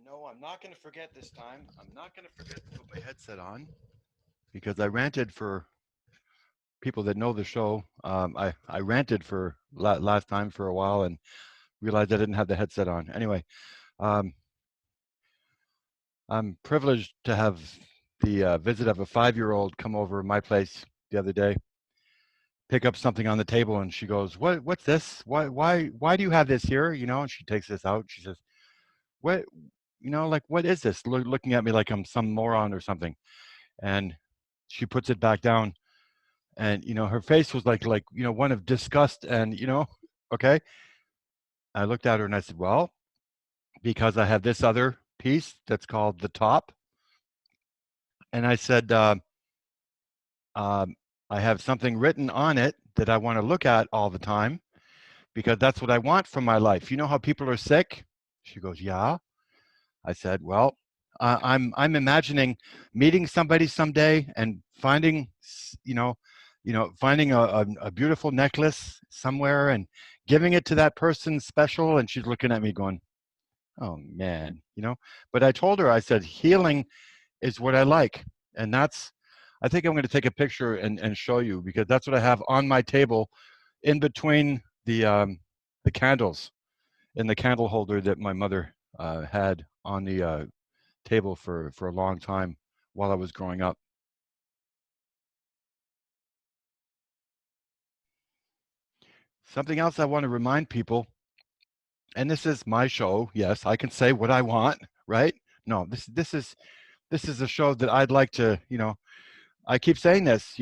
No, I'm not going to forget this time. I'm not going to forget to put my headset on because I ranted for people that know the show. I ranted for last time for a while and realized I didn't have the headset on. Anyway, um, I'm privileged to have the visit of a 5-year-old come over my place the other day, pick up something on the table, and she goes, What's this? Why do you have this here?" And she takes this out. She says, "What? Like what is this?" Looking at me like I'm some moron or something. And she puts it back down, and her face was like one of disgust. And okay. I looked at her and I said, "Well, because I have this other piece that's called the top." And I said, um, "I have something written on it that I want to look at all the time because that's what I want from my life. You know how people are sick?" She goes, "Yeah." I said, "Well, I'm imagining meeting somebody someday and finding, finding a beautiful necklace somewhere and giving it to that person special." And she's looking at me going, "Oh man." But I told her, I said, healing is what I like, and that's. I think I'm going to take a picture and show you because that's what I have on my table, in between the candles in the candle holder that my mother had on the table for a long time while I was growing up. Something else I want to remind people, and this is my show. Yes, I can say what I want, right? No, this is a show that I'd like to. I keep saying this.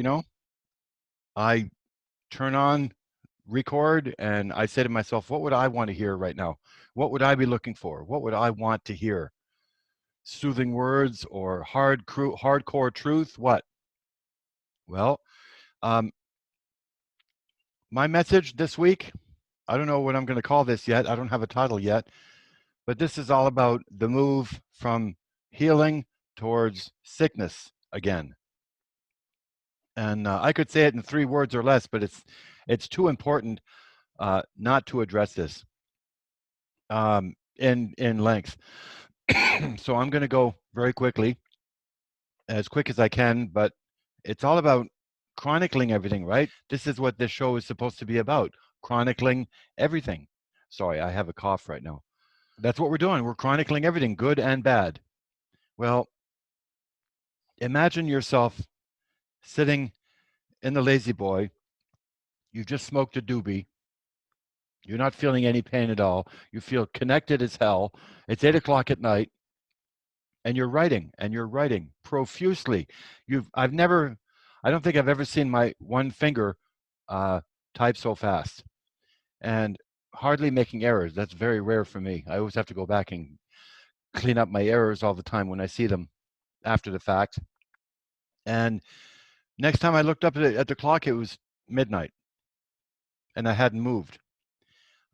I turn on record and I say to myself, what would I want to hear right now? What would I be looking for? What would I want to hear? Soothing words or hardcore truth? What? Well, um, my message this week, I don't know what I'm going to call this yet. I don't have a title yet, but this is all about the move from healing towards sickness again. And I could say it in 3 words or less, but it's too important not to address this in length. So I'm going to go very quickly, as quick as I can, but it's all about chronicling everything, right? This is what this show is supposed to be about, chronicling everything. Sorry, I have a cough right now. That's what we're doing. We're chronicling everything, good and bad. Well, imagine yourself sitting in the lazy boy. You just smoked a doobie. You're not feeling any pain at all. You feel connected as hell. It's 8 o'clock at night, and you're writing profusely. I don't think I've ever seen my one finger uh, type so fast, and hardly making errors. That's very rare for me. I always have to go back and clean up my errors all the time when I see them after the fact. And next time I looked up at the clock, it was midnight, and I hadn't moved.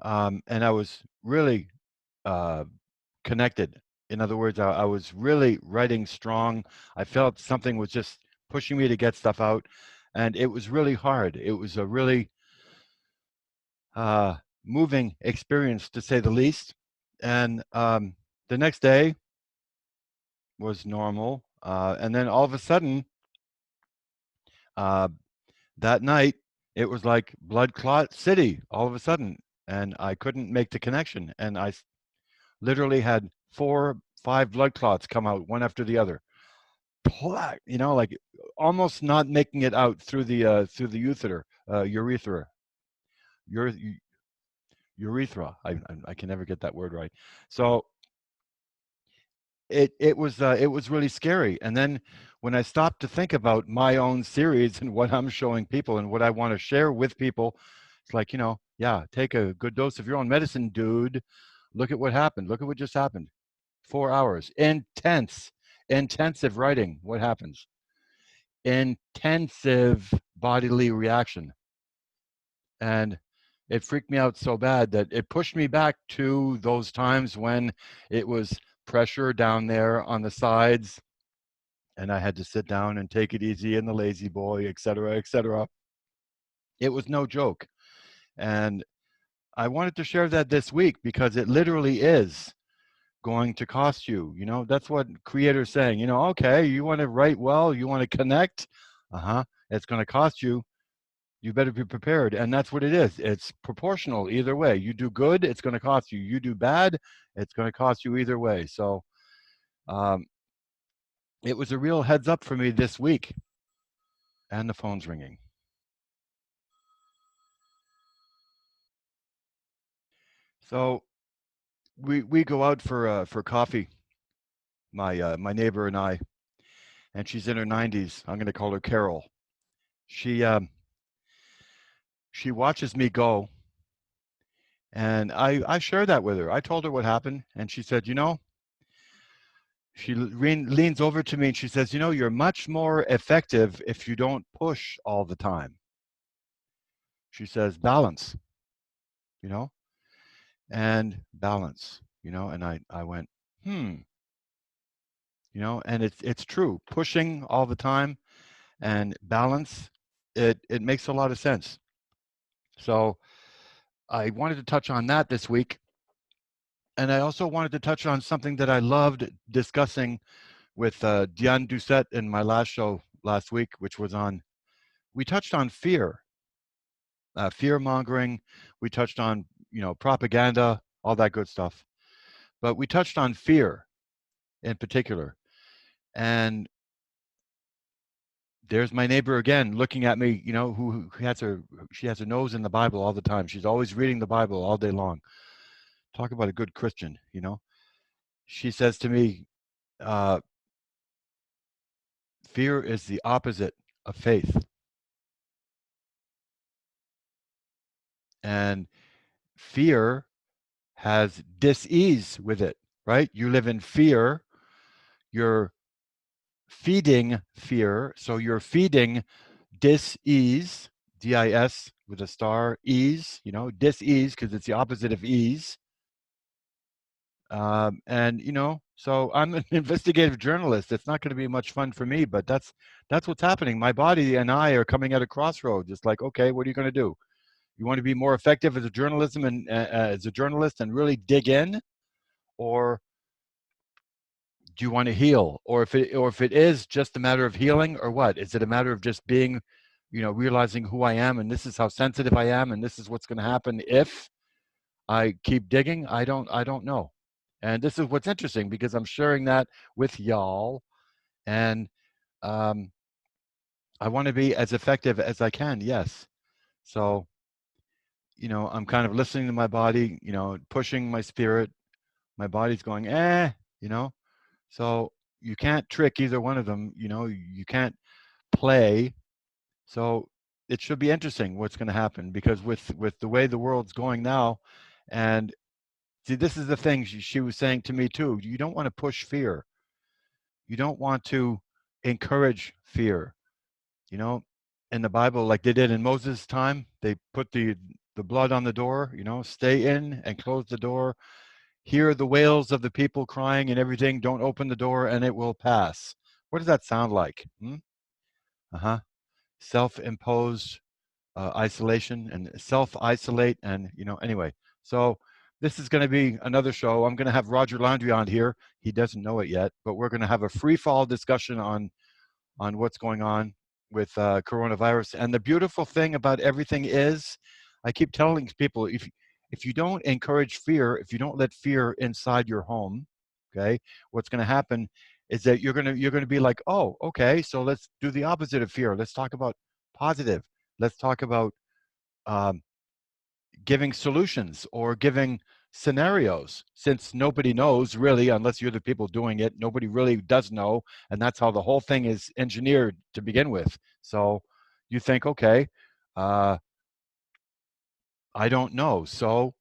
And I was really uh, connected. In other words, I was really writing strong. I felt something was just pushing me to get stuff out, and it was really hard. It was a really uh, moving experience, to say the least. And the next day was normal, and then all of a sudden, uh, that night, it was like blood clot city all of a sudden, and I couldn't make the connection, and I literally had 5 blood clots come out one after the other. Like almost not making it out through the ure, urethra. I can never get that word right. So it was really scary. And then when I stopped to think about my own series and what I'm showing people and what I want to share with people, it's like, yeah, take a good dose of your own medicine, dude. Look at what happened. Look at what just happened. 4 hours. Intensive writing. What happens? Intensive bodily reaction. And it freaked me out so bad that it pushed me back to those times when it was pressure down there on the sides and I had to sit down and take it easy in the lazy boy, et cetera, et cetera. It was no joke. And I wanted to share that this week because it literally is going to cost you. You know, that's what creators saying. You know, okay, you want to write well, you want to connect, it's going to cost you. You better be prepared, and that's what it is. It's proportional either way. You do good, it's going to cost you. You do bad, it's going to cost you either way. So um, it was a real heads up for me this week, and the phone's ringing. So we go out for coffee, my neighbor and I, and she's in her 90s. I'm going to call her Carol. She she watches me go, and I share that with her. I told her what happened, and she said, you know, she leans over to me and she says, you know, you're much more effective if you don't push all the time. She says, balance, you know, and balance, you know, and I went, you know, and it's true. Pushing all the time and balance, it makes a lot of sense. So I wanted to touch on that this week. And I also wanted to touch on something that I loved discussing with Diane Doucette in my last show last week, which was on, we touched on fear, fear mongering. We touched on, you know, propaganda, all that good stuff. But we touched on fear in particular. And there's my neighbor again looking at me, you know, who has her, she has her nose in the Bible all the time. She's always reading the Bible all day long. Talk about a good Christian, you know. She says to me, uh, fear is the opposite of faith. And fear has dis-ease with it, right? You live in fear, you're feeding fear, so you're feeding dis-ease, D-I-S with a star, ease, you know, dis-ease because it's the opposite of ease. And you know, so I'm an investigative journalist. It's not going to be much fun for me, but that's what's happening. My body and I are coming at a crossroads. It's like, okay, what are you going to do? You want to be more effective as a journalism and as a journalist and really dig in, or do you want to heal? Or if it is just a matter of healing, or what? Is it a matter of just being, you know, realizing who I am and this is how sensitive I am and this is what's going to happen if I keep digging? I don't know. And this is what's interesting because I'm sharing that with y'all, and um, I want to be as effective as I can. Yes. So, you know, I'm kind of listening to my body, you know, pushing my spirit. My body's going, you know. So you can't trick either one of them. You know, you can't play. So it should be interesting what's going to happen because with the way the world's going now, and see, this is the thing she was saying to me too. You don't want to push fear. You don't want to encourage fear. You know, in the Bible, like they did in Moses' time, they put the blood on the door. You know, stay in and close the door. Hear the wails of the people crying and everything. Don't open the door, and it will pass. What does that sound like? Self-imposed isolation and self-isolate, and you know. Anyway, so this is going to be another show. I'm going to have Roger Landry on here. He doesn't know it yet, but we're going to have a free fall discussion on what's going on with coronavirus. And the beautiful thing about everything is, I keep telling people, if you don't encourage fear, if you don't let fear inside your home, okay, what's going to happen is that you're going to be like, oh, okay, so let's do the opposite of fear. Let's talk about positive. Let's talk about um, giving solutions or giving scenarios, since nobody knows really unless you're the people doing it. Nobody really does know, and that's how the whole thing is engineered to begin with. So you think, okay, uh, I don't know, so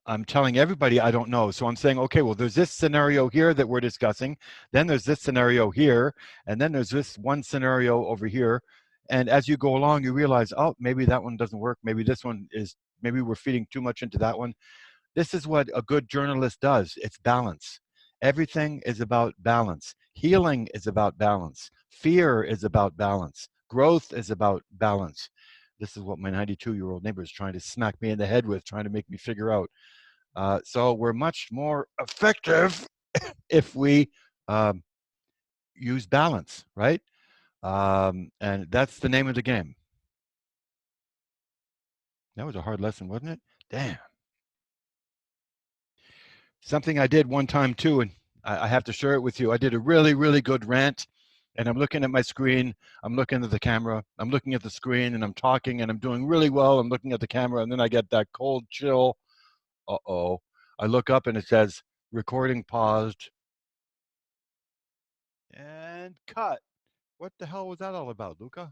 I'm telling everybody I don't know. So I'm saying, okay, well, there's this scenario here that we're discussing, then there's this scenario here, and then there's this one scenario over here. And as you go along, you realize, oh, maybe that one doesn't work. Maybe this one is, maybe we're feeding too much into that one. This is what a good journalist does. It's balance. Everything is about balance. Healing is about balance. Fear is about balance. Growth is about balance. This is what my 92-year-old neighbor is trying to smack me in the head with, trying to make me figure out. So we're much more effective if we use balance, right? And that's the name of the game. That was a hard lesson, wasn't it? Damn. Something I did one time too, and I have to share it with you. I did a really, really good rant, and I'm looking at my screen. I'm looking at the camera. I'm looking at the screen, and I'm talking, and I'm doing really well. I'm looking at the camera, and then I get that cold chill. Uh-oh. I look up, and it says, recording paused, and cut. What the hell was that all about, Luca?